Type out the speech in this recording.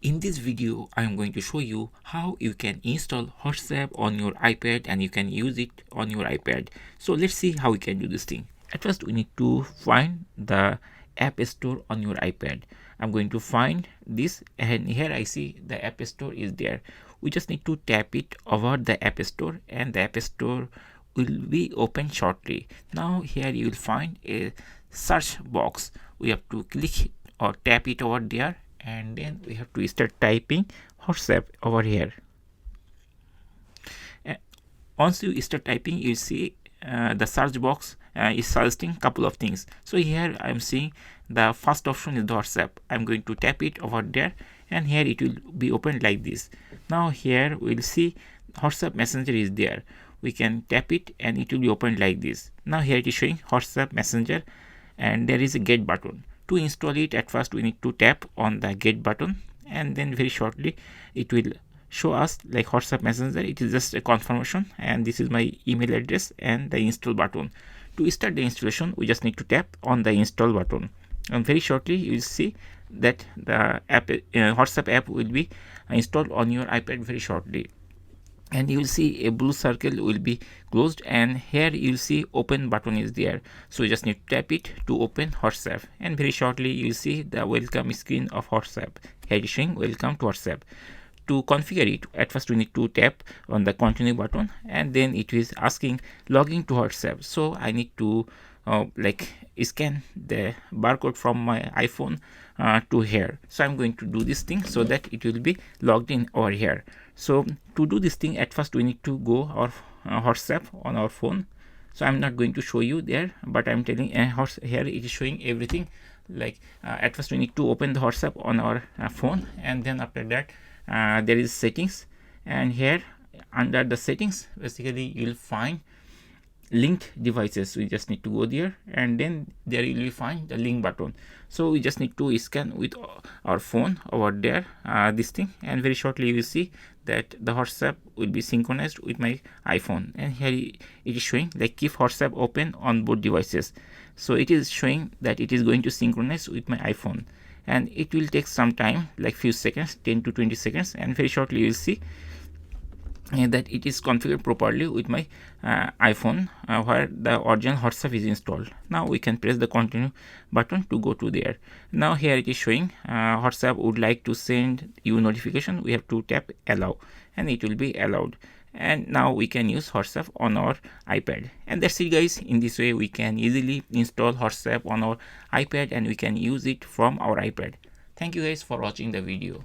In this video, I am going to show you how you can install WhatsApp on your iPad and you can use it on your iPad. So let's see how we can do this thing. At first, we need to find the App Store on your iPad. I'm going to find this, and here I see the App Store is there. We just need to tap it over the App Store and the App Store will be open shortly. Now here you will find a search box. We have to click or tap it over there, and then we have to start typing WhatsApp over here. Once you start typing, you see the search box is suggesting a couple of things. So here I'm seeing the first option is the WhatsApp. I'm going to tap it over there, and here it will be opened like this. Now here we'll see WhatsApp Messenger is there. We can tap it and it will be opened like this. Now here it is showing WhatsApp Messenger, and there is a get button. To install it, at first we need to tap on the get button, and then very shortly it will show us like WhatsApp Messenger. It is just a confirmation, and this is my email address and the install button. To start the installation, we just need to tap on the install button, and very shortly you will see that the app WhatsApp app will be installed on your iPad very shortly. And you will see a blue circle will be closed, and here you will see open button is there. So you just need to tap it to open WhatsApp, and very shortly you will see the welcome screen of WhatsApp. Here it is showing welcome to WhatsApp. To configure it, at first we need to tap on the continue button, and then it is asking login to WhatsApp. So I need to scan the barcode from my iPhone to here. So I'm going to do this thing so that it will be logged in over here. So to do this thing, at first we need to go our WhatsApp on our phone. So I'm not going to show you there, but I'm telling here it is showing everything. At first we need to open the WhatsApp on our phone, and then after that there is settings, and here under the settings basically you'll find linked devices. We just need to go there, and then there you will find the link button. So we just need to scan with our phone over there this thing, and very shortly you will see that the WhatsApp will be synchronized with my iPhone. And here it is showing like keep WhatsApp open on both devices. So it is showing that it is going to synchronize with my iPhone, and it will take some time, like few seconds, 10 to 20 seconds, and very shortly you will see that it is configured properly with my iPhone where the original WhatsApp is installed. Now we can press the continue button to go to there. Now here it is showing WhatsApp would like to send you notification. We have to tap allow, and it will be allowed. And now we can use WhatsApp on our iPad. And that's it guys. In this way we can easily install WhatsApp on our iPad, and we can use it from our iPad. Thank you guys for watching the video.